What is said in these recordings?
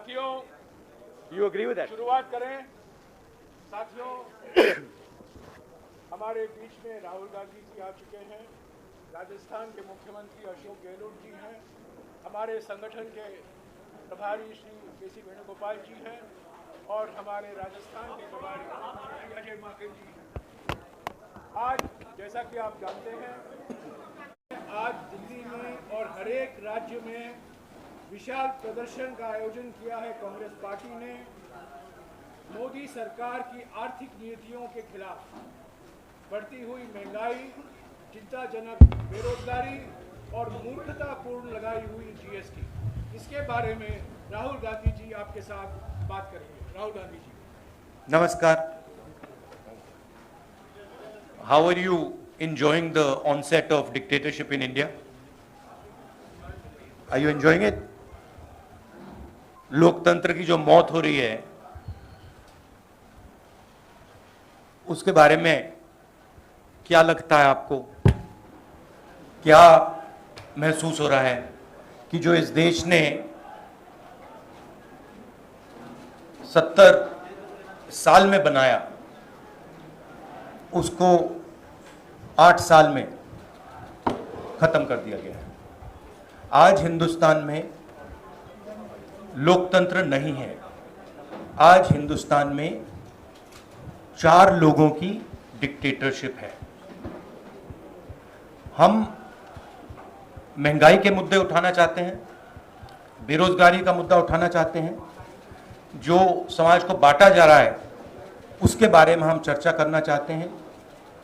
साथियों, You agree with that? शुरुआत करें। साथियों, हमारे बीच में राहुल गांधी जी आ चुके हैं, राजस्थान के मुख्यमंत्री अशोक गहलोत जी हैं, हमारे संगठन के प्रभारी श्री केसी वेणुगोपाल जी हैं और हमारे राजस्थान के प्रभारी श्री अजय माकन जी हैं। आज जैसा कि आप जानते हैं, आज दिल्ली में और हर एक राज्य में विशाल प्रदर्शन का आयोजन किया है कांग्रेस पार्टी ने मोदी सरकार की आर्थिक नीतियों के खिलाफ। बढ़ती हुई महंगाई, चिंताजनक बेरोजगारी और मूर्खतापूर्ण लगाई हुई जीएसटी, इसके बारे में राहुल गांधी जी आपके साथ बात करेंगे। Rahul Gandhi ji. Namaskar. How are you enjoying the onset of dictatorship in India? Are you enjoying it? लोकतंत्र की जो मौत हो रही है उसके बारे में क्या लगता है आपको? क्या महसूस हो रहा है कि जो इस देश ने 70 साल में बनाया उसको 8 साल में खत्म कर दिया गया है? आज हिंदुस्तान में लोकतंत्र नहीं है। आज हिंदुस्तान में 4 लोगों की डिक्टेटरशिप है। हम महंगाई के मुद्दे उठाना चाहते हैं, बेरोजगारी का मुद्दा उठाना चाहते हैं, जो समाज को बांटा जा रहा है उसके बारे में हम चर्चा करना चाहते हैं।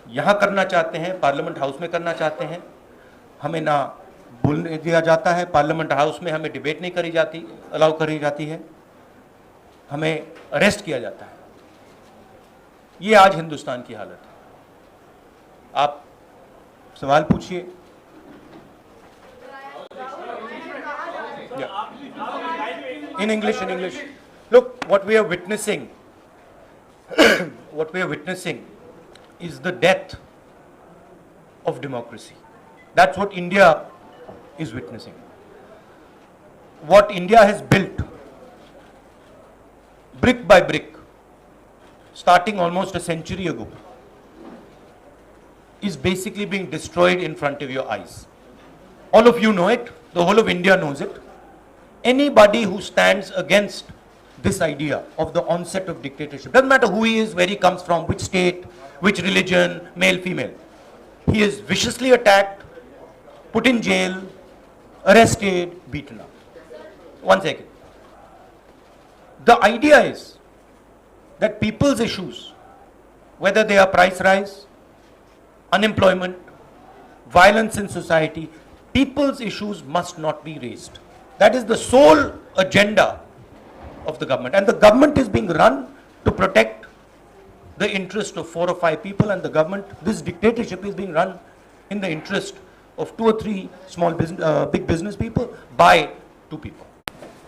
यहाँ करना चाहते हैं, पार्लियामेंट हाउस में करना चाहते हैं। हमें ना बोलने दिया जाता है, पार्लियामेंट हाउस में हमें डिबेट नहीं करी जाती, अलाउ करी जाती है, हमें अरेस्ट किया जाता है। ये आज हिंदुस्तान की हालत है। आप सवाल पूछिए। In English. Look, what we are witnessing is the death of democracy. That's what India is witnessing. What India has built, brick by brick, starting almost a century ago, is basically being destroyed in front of your eyes. All of you know it. The whole of India knows it. Anybody who stands against this idea of the onset of dictatorship, doesn't matter who he is, where he comes from, which state, which religion, male, female, he is viciously attacked, put in jail, arrested, beaten up. One second. The idea is that people's issues, whether they are price rise, unemployment, violence in society, people's issues must not be raised. That is the sole agenda of the government, and the government is being run to protect the interest of 4 or 5 people, and the government, this dictatorship is being run in the interest of 2 or 3 small business, big business people by 2 people.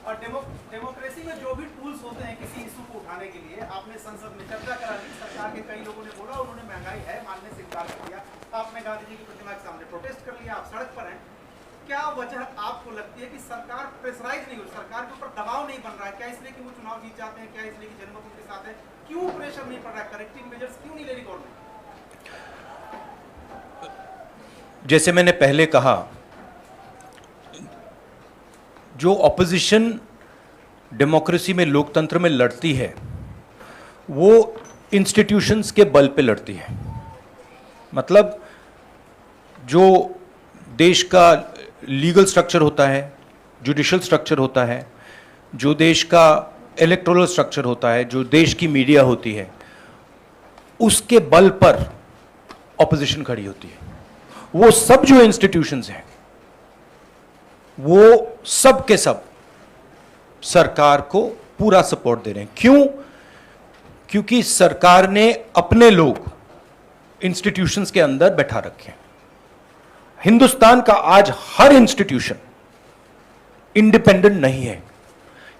और democracy में जो भी tools होते हैं किसी issue को उठाने के लिए, आपने संसद में चर्चा करा दी, सरकार के कई लोगों ने बोला, उन्होंने महंगाई है मानने से इनकार कर दिया, आपने गांधी जी की प्रतिमा के सामने प्रोटेस्ट कर लिया, आप सड़क पर हैं। क्या वजह आपको लगती है कि सरकार प्रेशराइज नहीं हो, सरकार के ऊपर दबाव नहीं बन रहा है? क्या इसलिए कि वो चुनाव जीत जाते हैं? क्या इसलिए कि जनमत उनके साथ है? क्यों प्रेशर नहीं पड़ रहा है? करेक्टिव मेजर्स क्यों नहीं ले रही गवर्नमेंट? जैसे मैंने पहले कहा, जो ऑपोजिशन डेमोक्रेसी में, लोकतंत्र में लड़ती है, वो इंस्टीट्यूशंस के बल पे लड़ती है। मतलब जो देश का लीगल स्ट्रक्चर होता है, जुडिशियल स्ट्रक्चर होता है, जो देश का इलेक्टोरल स्ट्रक्चर होता है, जो देश की मीडिया होती है, उसके बल पर ऑपोजिशन खड़ी होती है। वो सब जो इंस्टीट्यूशंस हैं, वो सब के सब सरकार को पूरा सपोर्ट दे रहे हैं। क्यों? क्योंकि सरकार ने अपने लोग इंस्टीट्यूशंस के अंदर बैठा रखे हैं। हिंदुस्तान का आज हर इंस्टीट्यूशन इंडिपेंडेंट नहीं है।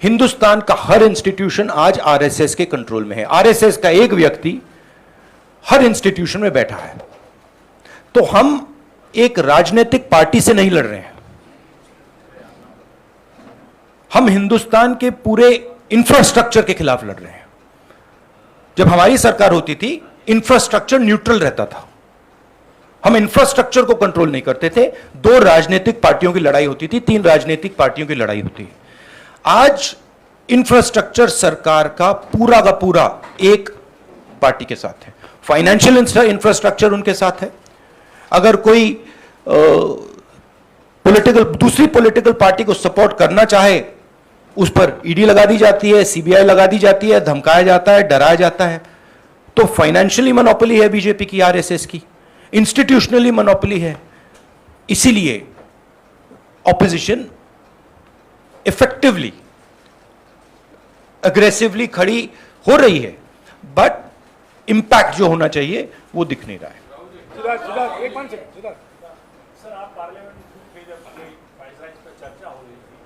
हिंदुस्तान का हर इंस्टीट्यूशन आज आरएसएस के कंट्रोल में है। आरएसएस का एक व्यक्ति हर इंस्टीट्यूशन में बैठा है। तो हम एक राजनीतिक पार्टी से नहीं लड़ रहे हैं, हम हिंदुस्तान के पूरे इंफ्रास्ट्रक्चर के खिलाफ लड़ रहे हैं। जब हमारी सरकार होती थी इंफ्रास्ट्रक्चर न्यूट्रल रहता था, हम इंफ्रास्ट्रक्चर को कंट्रोल नहीं करते थे। 2 राजनीतिक पार्टियों की लड़ाई होती थी, 3 राजनीतिक पार्टियों की लड़ाई होती है। आज इंफ्रास्ट्रक्चर सरकार का पूरा एक पार्टी के साथ है, फाइनेंशियल इंफ्रास्ट्रक्चर उनके साथ है। अगर कोई दूसरी पॉलिटिकल पार्टी को सपोर्ट करना चाहे, उस पर ईडी लगा दी जाती है, सीबीआई लगा दी जाती है, धमकाया जाता है, डराया जाता है। तो फाइनेंशियली मोनोपोली है बीजेपी की, आरएसएस की, इंस्टीट्यूशनली मोनोपोली है। इसीलिए ऑपोजिशन इफेक्टिवली अग्रेसिवली खड़ी हो रही है, बट इंपैक्ट जो होना चाहिए वो दिख नहीं रहा है। सिद्धार्थ, एक मिनट सिद्धार्थ। सर, आप पार्लियामेंट में जब प्राइस पर चर्चा हो रही थी,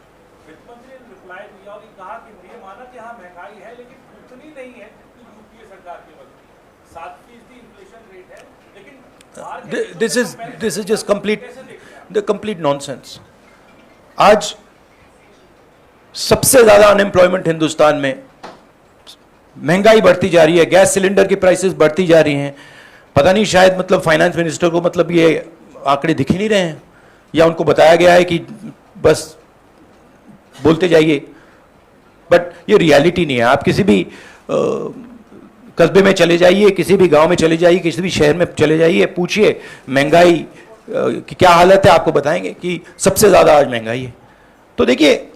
वित्त मंत्री ने रिप्लाई दिया और कहा कि ये माना कि हाँ महंगाई है लेकिन उतनी नहीं है कि यूपीए सरकार की वक्त 7% इन्फ्लेशन रेट है, लेकिन this is just complete nonsense. आज सबसे ज्यादा अनएम्प्लॉयमेंट हिंदुस्तान में, महंगाई बढ़ती जा रही है, गैस सिलेंडर की प्राइसेस बढ़ती जा रही हैं। पता नहीं, शायद मतलब फाइनेंस मिनिस्टर को मतलब ये आंकड़े दिख ही नहीं रहे हैं, या उनको बताया गया है कि बस बोलते जाइए, बट ये रियलिटी नहीं है। आप किसी भी कस्बे में चले जाइए, किसी भी गांव में चले जाइए, किसी भी शहर में चले जाइए, पूछिए महंगाई की क्या हालत है, आपको बताएंगे कि सबसे ज्यादा आज महंगाई है। तो देखिए,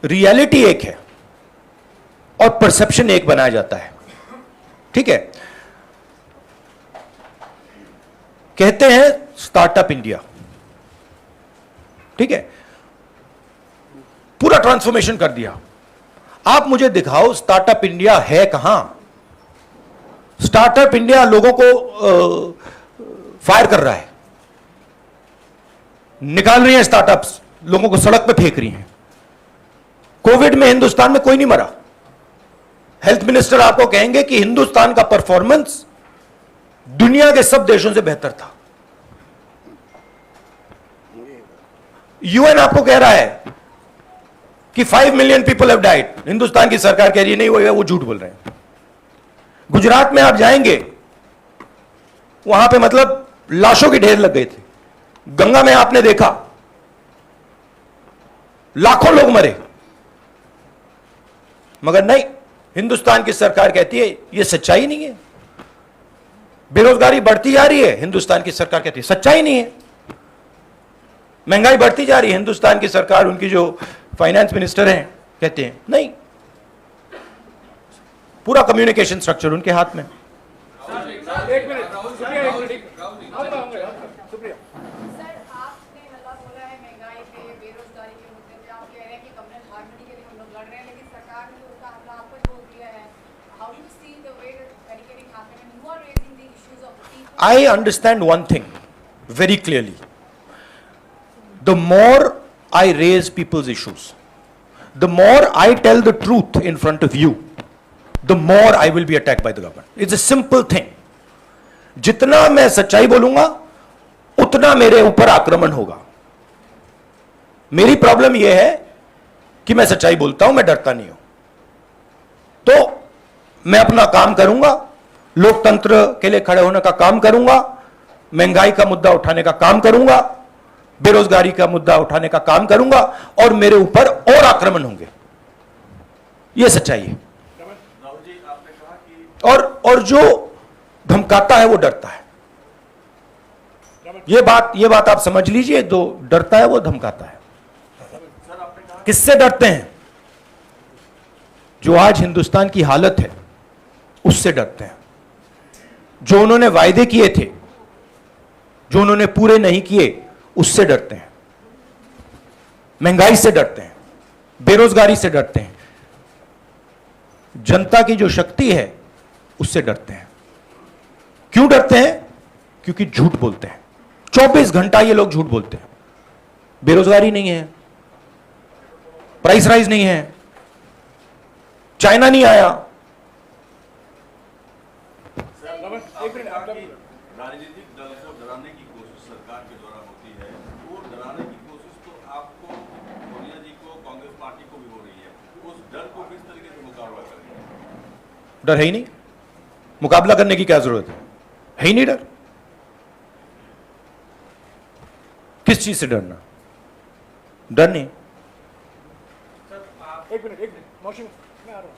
रियलिटी एक है और परसेप्शन एक बनाया जाता है, ठीक है। कहते हैं स्टार्टअप इंडिया, ठीक है, पूरा ट्रांसफॉर्मेशन कर दिया। आप मुझे दिखाओ स्टार्टअप इंडिया है कहां? स्टार्टअप इंडिया लोगों को फायर कर रहा है, निकाल रही है स्टार्टअप्स, लोगों को सड़क पे फेंक रही हैं। कोविड में हिंदुस्तान में कोई नहीं मरा। हेल्थ मिनिस्टर आपको कहेंगे कि हिंदुस्तान का परफॉर्मेंस दुनिया के सब देशों से बेहतर था। यूएन आपको कह रहा है कि 5 million people have died, Hindustan की सरकार कह रही है नहीं, वो झूठ बोल रहे हैं। गुजरात में आप जाएंगे, वहां पे मतलब लाशों के ढेर लग गए थे। गंगा में आपने देखा लाखों लोग मरे, मगर नहीं, हिंदुस्तान की सरकार कहती है यह सच्चाई नहीं है। बेरोजगारी बढ़ती जा रही है, हिंदुस्तान की सरकार कहती है सच्चाई नहीं है। महंगाई बढ़ती जा रही है, हिंदुस्तान की सरकार, उनकी जो फाइनेंस मिनिस्टर हैं, कहते हैं नहीं। पूरा कम्युनिकेशन स्ट्रक्चर उनके हाथ में। एक मिनट, सुप्रिया। सर, आपने हल्ला बोला है महंगाई पे, बेरोजगारी के मुद्दे पे, आप कह रहे हैं कि कम्युनल हार्मनी के लिए हम लोग लड़ रहे हैं, लेकिन सरकार ने उनका हमला आप पर बोल दिया है। How do you see the way barricading happening and you are raising the issues of people? I understand one thing very clearly. The more I raise people's issues, the more I tell the truth in front of you, the more I will be attacked by the government. It's a simple thing. जितना मैं सच्चाई बोलूंगा उतना मेरे ऊपर आक्रमण होगा। मेरी प्रॉब्लम यह है कि मैं सच्चाई बोलता हूं, मैं डरता नहीं हूं। तो मैं अपना काम करूंगा, लोकतंत्र के लिए खड़े होने का काम करूंगा, महंगाई का मुद्दा उठाने का काम करूंगा, बेरोजगारी का मुद्दा उठाने का काम करूंगा, और मेरे ऊपर और आक्रमण होंगे। यह सच्चाई है। राहुल जी, आपने कहा कि और जो धमकाता है वो डरता है। ये बात आप समझ लीजिए, जो डरता है वो धमकाता है। सर आपने कहा किससे डरते हैं? जो आज हिंदुस्तान की हालत है उससे डरते हैं। जो उन्होंने वायदे किए थे, जो उन्होंने पूरे नहीं किए, उससे डरते हैं। महंगाई से डरते हैं, बेरोजगारी से डरते हैं, जनता की जो शक्ति है उससे डरते हैं। क्यों डरते हैं? क्योंकि झूठ बोलते हैं। 24 घंटा ये लोग झूठ बोलते हैं। बेरोजगारी नहीं है, प्राइस राइज नहीं है, चाइना नहीं आया। आपने कहा कि राजनीतिक दल को डराने की कोशिश सरकार के द्वारा होती है। वो डराने की कोशिश तो आपको, सोनिया जी को, कांग्रेस पार्टी को भी डर है ही नहीं, मुकाबला करने की क्या जरूरत है ही नहीं डर। किस चीज से डरना, डर नहीं। एक मिनट मौसम मैं आ रहा हूँ।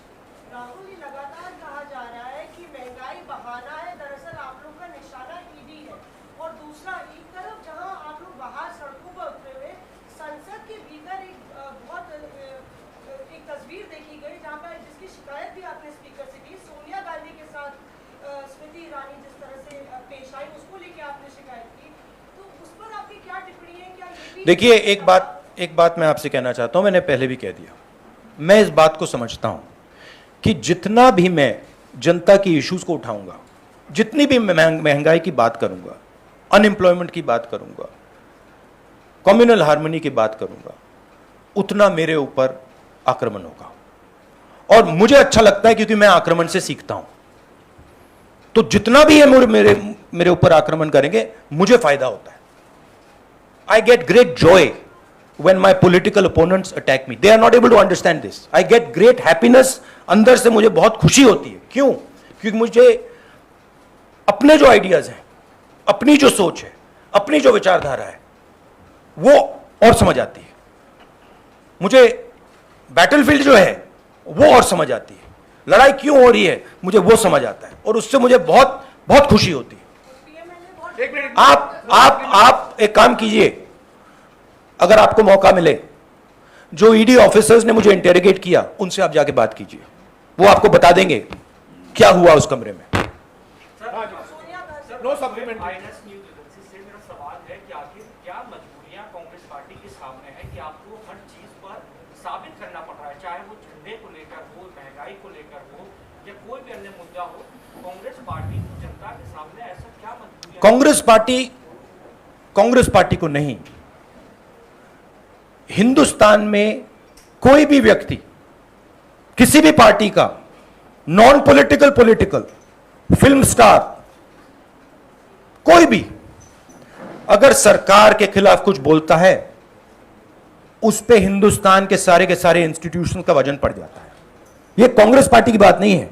राहुल, ये लगातार कहा जा रहा है कि महंगाई बहाना है, दरअसल आप लोग का निशाना ईडी है। और दूसरा, एक तरफ जहां आप लोग बाहर सड़कों पर उतरे हुए, संसद के भीतर एक तस्वीर देखी गई जहां पर जिसकी शिकायत भी आपने स्पीकर से की, सोनिया गांधी के साथ स्मृति ईरानी जिस तरह से पेश आई, उसको लेके आपने शिकायत की, तो उस पर आपकी क्या टिप्पणी है? क्या ये भी देखिए, एक बात मैं आपसे कहना चाहता हूं, मैंने पहले भी कह दिया, मैं इस बात को समझता हूं कि जितना भी मैं जनता की इश्यूज को उठाऊंगा, जितनी भी मैं महंगाई की बात करूंगा, अनएम्प्लॉयमेंट की बात करूंगा, कम्युनल हार्मनी की बात करूंगा, उतना मेरे ऊपर आक्रमण होगा। और मुझे अच्छा लगता है क्योंकि मैं आक्रमण से सीखता हूं। तो जितना भी ये मेरे ऊपर आक्रमण करेंगे, मुझे फायदा होता है। I get great Joy when my political opponents attack me. They are not able to understand this. I get great happiness, अंदर से मुझे बहुत खुशी होती है। क्यों? क्योंकि मुझे अपने जो आइडियाज हैं, अपनी जो सोच है, अपनी जो विचारधारा है, वो और समझ आती है। मुझे बैटलफील्ड जो है वो और समझ आती है। लड़ाई क्यों हो रही है मुझे वो समझ आता है, और उससे मुझे बहुत बहुत खुशी होती है। आप एक काम कीजिए, अगर आपको मौका मिले, जो ईडी ऑफिसर्स ने मुझे इंटेरोगेट किया उनसे आप जाके बात कीजिए, वो आपको बता देंगे क्या हुआ उस कमरे में। No supplementary. Finance news agency से मेरा सवाल है कि आखिर क्या मजबूरियां कांग्रेस पार्टी के सामने है कि आपको हर चीज पर साबित करना पड़ रहा है, चाहे वो झंडे को लेकर हो, महंगाई को लेकर हो, या कोई भी अन्य मुद्दा हो। कांग्रेस पार्टी जनता के सामने ऐसा क्या मजबूरियां? कांग्रेस पार्टी को नहीं, हिंदुस्तान में कोई भी व्यक्ति, किसी भी पार्टी का, non political, political, film star, कोई भी अगर सरकार के खिलाफ कुछ बोलता है, उस पे हिंदुस्तान के सारे इंस्टीट्यूशन का वजन पड़ जाता है। यह कांग्रेस पार्टी की बात नहीं है।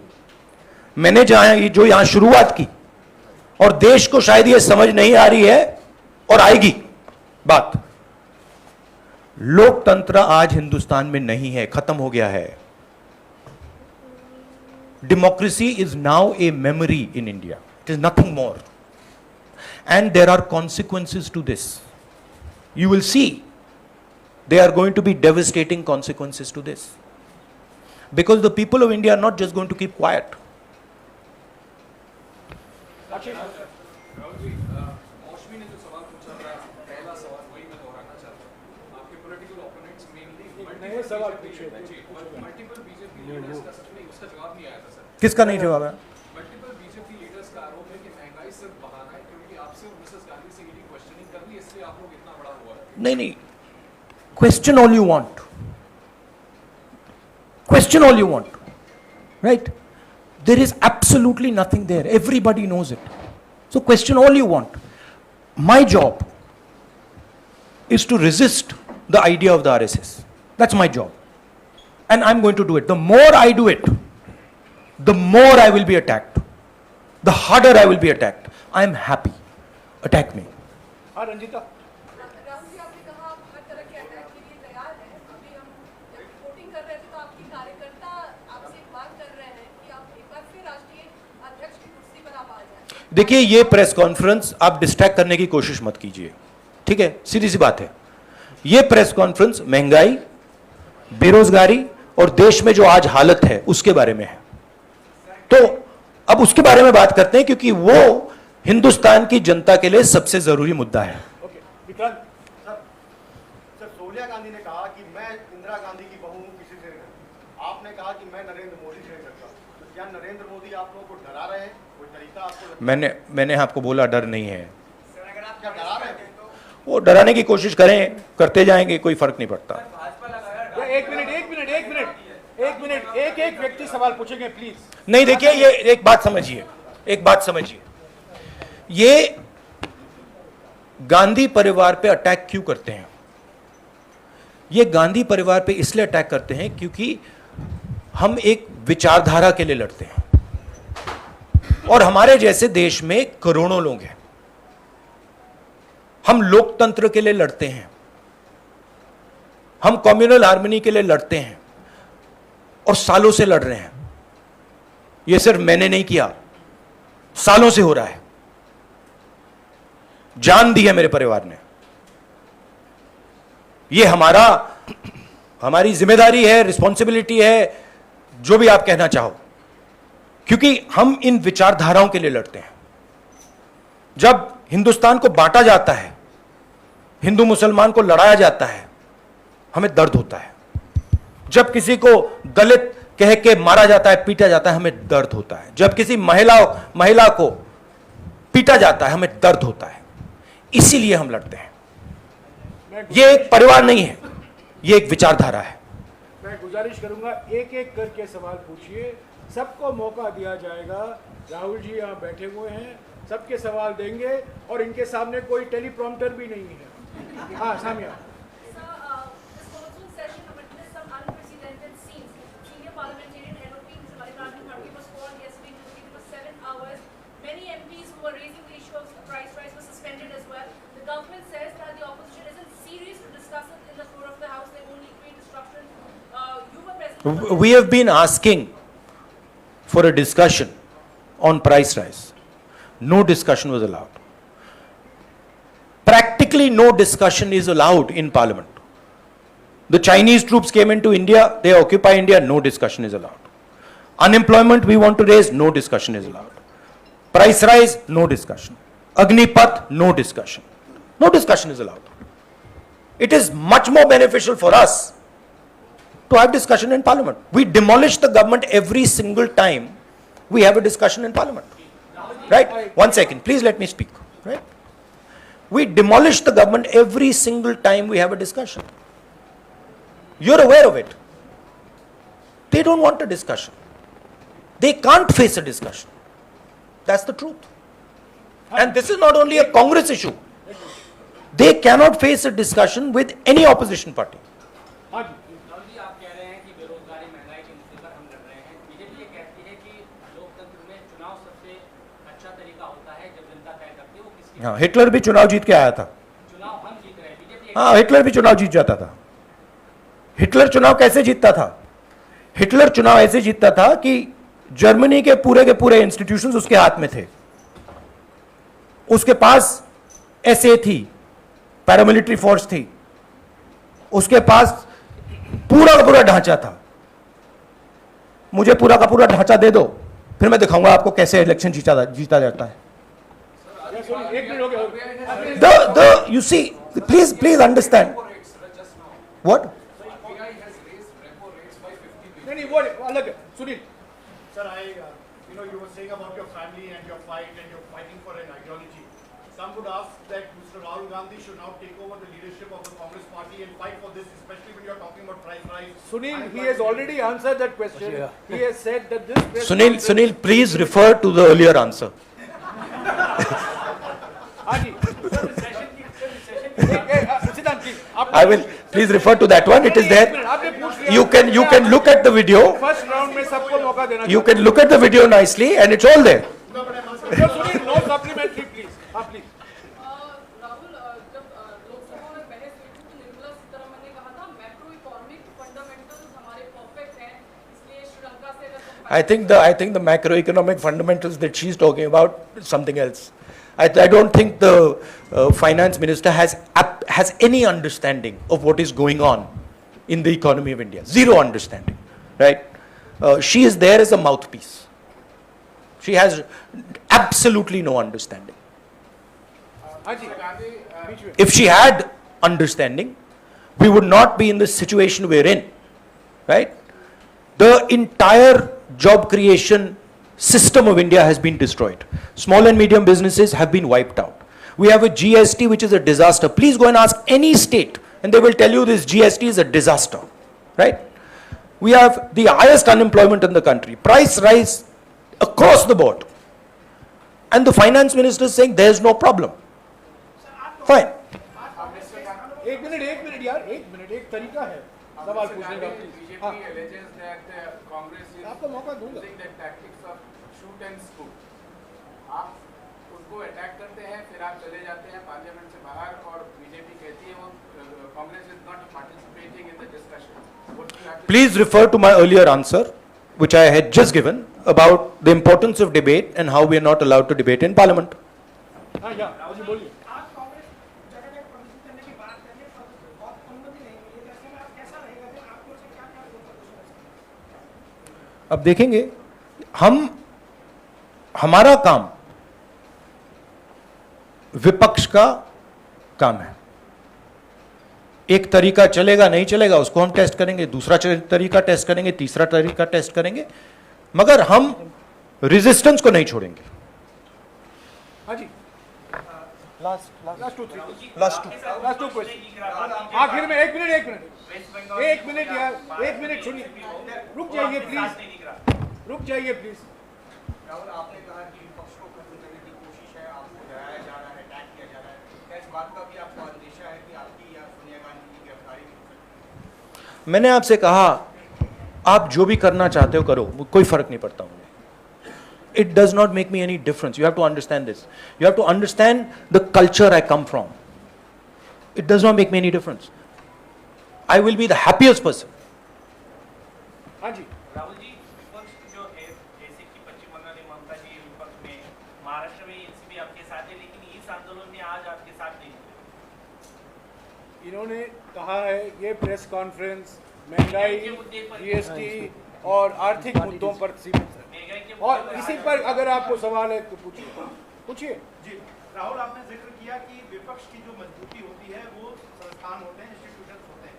मैंने जो यहां शुरुआत की, और देश को शायद यह समझ नहीं आ रही है और आएगी बात, लोकतंत्र आज हिंदुस्तान में नहीं है, खत्म हो गया है। Democracy is now a memory in India, it is nothing more, and there are consequences to this. You will see there are going to be devastating consequences to this, because the people of India are not just going to keep quiet. Rahul ji, Mausami ने जो सवाल पूछा था, पहला सवाल वही मैं दोहराना चाहता हूँ। आपके पॉलिटिकल ओपोनेंट्स मेनली नए सवाल पूछे। मल्टीपल बीजेपी लीडर्स का उसका जवाब नहीं आया था सर। किसका नहीं जवाब है? मल्टीपल बीजेपी लीडर्स का आरोप है कि महंगाई सिर्फ बहाना है, क्योंकि आपसे और मिसेस गांधी से ईडी क्वेश्चनिंग कर ली, इसलिए आप लोग इतना बड़ा हुआ है। नहीं, question all you want, question all you want, right? There is absolutely nothing there, everybody knows it, so question all you want. My job is to resist the idea of the RSS. That's my job, and I'm going to do it. The more I do it, the more I will be attacked, the harder I will be attacked. I am happy, attack me. हाँ रंजीता। राहुल जी, आपने कहा आप हर तरह के attack के लिए तैयार हैं। अभी हम जब रिपोर्टिंग कर रहे थे तो आपकी कार्यकर्ता आपसे एक बात कर रहे हैं कि आप एक बार फिर राष्ट्रीय अध्यक्ष की कुर्सी पर आप आ जाएं। देखिए, ये प्रेस कॉन्फ्रेंस आप डिस्ट्रैक्ट करने की कोशिश मत कीजिए, ठीक है? सीधी सी बात है, ये प्रेस कॉन्फ्रेंस महंगाई, बेरोजगारी और देश में जो आज हालत है उसके बारे में है। तो अब उसके बारे में बात करते हैं, क्योंकि वो हिंदुस्तान की जनता के लिए सबसे जरूरी मुद्दा है। ओके विक्रांत। सर, सोनिया गांधी ने कहा कि मैं इंदिरा गांधी की बहू हूं, किसी से नहीं। आपने कहा कि मैं नरेंद्र मोदी से नहीं डरता, तो क्या नरेंद्र मोदी आप लोगों को डरा रहे हैं? कोई तरीका आपको लगता मैंने आपको बोला डर नहीं है। है? क्या डरा रहे हैं? वो डराने की कोशिश करें, करते जाएंगे, कोई फर्क नहीं पड़ता। एक व्यक्ति सवाल पूछेंगे प्लीज। नहीं, देखिए, ये एक बात समझिए, ये गांधी परिवार पे अटैक क्यों करते हैं? ये गांधी परिवार पे इसलिए अटैक करते हैं क्योंकि हम एक विचारधारा के लिए लड़ते हैं। और हमारे जैसे देश में करोड़ों लोग हैं। हम लोकतंत्र के लिए लड़ते हैं, हम कम्युनल हार्मनी के लिए लड़ते हैं और सालों से लड़ रहे हैं। यह सिर्फ मैंने नहीं किया, सालों से हो रहा है। जान दी है मेरे परिवार ने। यह हमारी जिम्मेदारी है, रिस्पॉन्सिबिलिटी है, जो भी आप कहना चाहो, क्योंकि हम इन विचारधाराओं के लिए लड़ते हैं। जब हिंदुस्तान को बांटा जाता है, हिंदू मुसलमान को लड़ाया जाता है, हमें दर्द होता है। जब किसी को दलित कह के मारा जाता है, पीटा जाता है, हमें दर्द होता है। जब किसी महिला को पीटा जाता है, हमें दर्द होता है। इसीलिए हम लड़ते हैं। यह एक परिवार नहीं है, यह एक विचारधारा है। मैं गुजारिश करूंगा, एक एक करके सवाल पूछिए, सबको मौका दिया जाएगा। राहुल जी यहाँ बैठे हुए हैं, सबके सवाल देंगे और इनके सामने कोई टेलीप्रॉम्प्टर भी नहीं है। हाँ Samia. We have been asking for a discussion on price rise. No discussion was allowed. Practically no discussion is allowed in Parliament. The Chinese troops came into India, they occupy India, no discussion is allowed. Unemployment we want to raise, no discussion is allowed. Price rise, no discussion. Agnipath, no discussion. No discussion is allowed. It is much more beneficial for us to have discussion in Parliament. We demolish the government every single time we have a discussion in Parliament. Right? One second, please let me speak. Right? We demolish the government every single time we have a discussion. You're aware of it. They don't want a discussion. They can't face a discussion. That's the truth. And this is not only a Congress issue. They cannot face a discussion with any opposition party. हाँ, Hitler भी चुनाव जीत के आया था। हाँ, Hitler भी चुनाव जीत जाता था। हिटलर चुनाव कैसे जीतता था? हिटलर चुनाव ऐसे जीतता था कि जर्मनी के पूरे इंस्टीट्यूशंस उसके हाथ में थे। उसके पास एसए थी, पैरामिलिट्री फोर्स थी, उसके पास पूरा का पूरा ढांचा था। मुझे पूरा का पूरा ढांचा दे दो, फिर मैं दिखाऊंगा आपको कैसे इलेक्शन जीता जाता है। You see, please understand. What? Sunil. Sir, you were saying about your family and your fight and you're fighting for an ideology. Some would ask that Mr. Rahul Gandhi should now take over the leadership of the Congress party and fight for this, especially when you're talking about price rise. Sunil, he has already answered that question. He has said that this. Sunil, please refer to the earlier answer. I will please refer to that one. It is there. You can look at the video. First round में सबको मौका देना। You can look at the video nicely, and it's all there. No supplementary, please. Please. Rahul, जब लोकसभा में बहस हुई थी तो निर्मला सीतारमण ने कहा था मैक्रो इकोनॉमिक फंडामेंटल्स हमारे परफेक्ट हैं, इसलिए श्रीलंका से अगर I think the macroeconomic fundamentals that she's talking about is something else. I don't think the finance minister has any understanding of what is going on in the economy of India. Zero understanding, right? She is there as a mouthpiece. She has absolutely no understanding. If she had understanding, we would not be in the situation we're in, right? The entire job creation system of India has been destroyed. Small and medium businesses have been wiped out. We have a GST which is a disaster. Please go and ask any state and they will tell you this GST is a disaster, right? We have the highest unemployment in the country. Price rise across the board. And the finance minister is saying there is no problem. Fine. एक minute यार, एक तरीका है सवाल पूछने का। BJP alleges that Congress is आपको मौका दूंगा। using the tactics of shoot and scoop. आप उसको अटैक करते हैं, फिर आप चले जाते हैं पार्लियामेंट से बाहर और बीजेपी कहती है वो Congress is not participating in the discussion. Please refer to my earlier answer, which I had just given, about the importance of debate and how we are not allowed to debate in Parliament. हाँ या जी बोलिए। आज कांग्रेस जगह जगह प्रदर्शन करने की बात कर रही है, पर बहुत अनुमति नहीं मिली, ऐसे में आप कैसा रहेगा फिर आपकी ओर से क्या क्या प्रदर्शन? अब देखेंगे, हमारा काम विपक्ष का काम है। एक तरीका चलेगा नहीं चलेगा उसको हम टेस्ट करेंगे, दूसरा तरीका टेस्ट करेंगे, तीसरा तरीका टेस्ट करेंगे, मगर हम रेजिस्टेंस को नहीं छोड़ेंगे। हाँ जी लास्ट टू क्वेश्चन। आखिर में एक मिनट सुनिए, रुक जाइए प्लीज। राहुल, आपने कहा कि विपक्ष को खत्म करने की कोशिश है, आपको डराया जा रहा है, अटैक किया जा रहा है, क्या इस बात का भी आपको अंदेशा है कि आपकी या सोनिया गांधी की गिरफ्तारी भी हो सकती है? मैंने आपसे कहा आप जो भी करना चाहते हो करो, कोई फर्क नहीं पड़ता मुझे। It does not make me any difference. You have to understand this. You have to understand the culture I come from. It does not make me any difference. I will be the happiest person. हाँ जी राहुल जी, विपक्ष जो है जैसे कि पश्चिम बंगाल में ममता जी विपक्ष में, महाराष्ट्र में एनसीपी आपके साथ है, लेकिन इस आंदोलन में आज आपके साथ नहीं है। इन्होंने कहा है ये प्रेस कॉन्फ्रेंस महंगाई, जीएसटी और आर्थिक मुद्दों पर सीमित है, और इसी पर अगर आपको सवाल है तो पूछिए। जी राहुल, आपने जिक्र किया कि विपक्ष की जो मजबूती होती है वो संस्थान होते हैं, इंस्टीट्यूशंस होते हैं।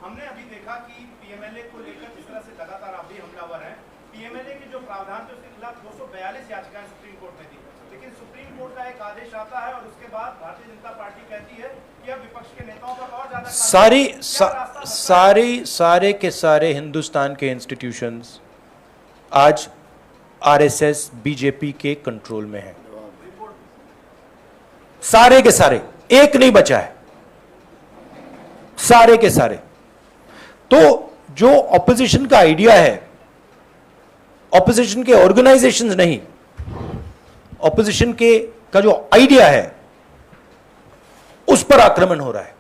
हमने अभी देखा कि पीएमएलए को लेकर जिस तरह से लगातार आप भी हमलावर हैं, पीएमएलए के जो प्रावधान थे उसके खिलाफ 242 याचिकाएं सुप्रीम कोर्ट में दी, लेकिन सुप्रीम कोर्ट का एक आदेश आता है और उसके बाद भारतीय जनता पार्टी कहती है कि अब विपक्ष के नेताओं पर और ज्यादा सारे के सारे हिंदुस्तान के इंस्टीट्यूशंस आज आरएसएस बीजेपी के कंट्रोल में है, सारे के सारे, एक नहीं बचा है, सारे के सारे। तो जो ऑपोजिशन का आइडिया है, ऑपोजिशन के ऑर्गेनाइजेशंस नहीं, ऑपोजिशन के का जो आइडिया है उस पर आक्रमण हो रहा है।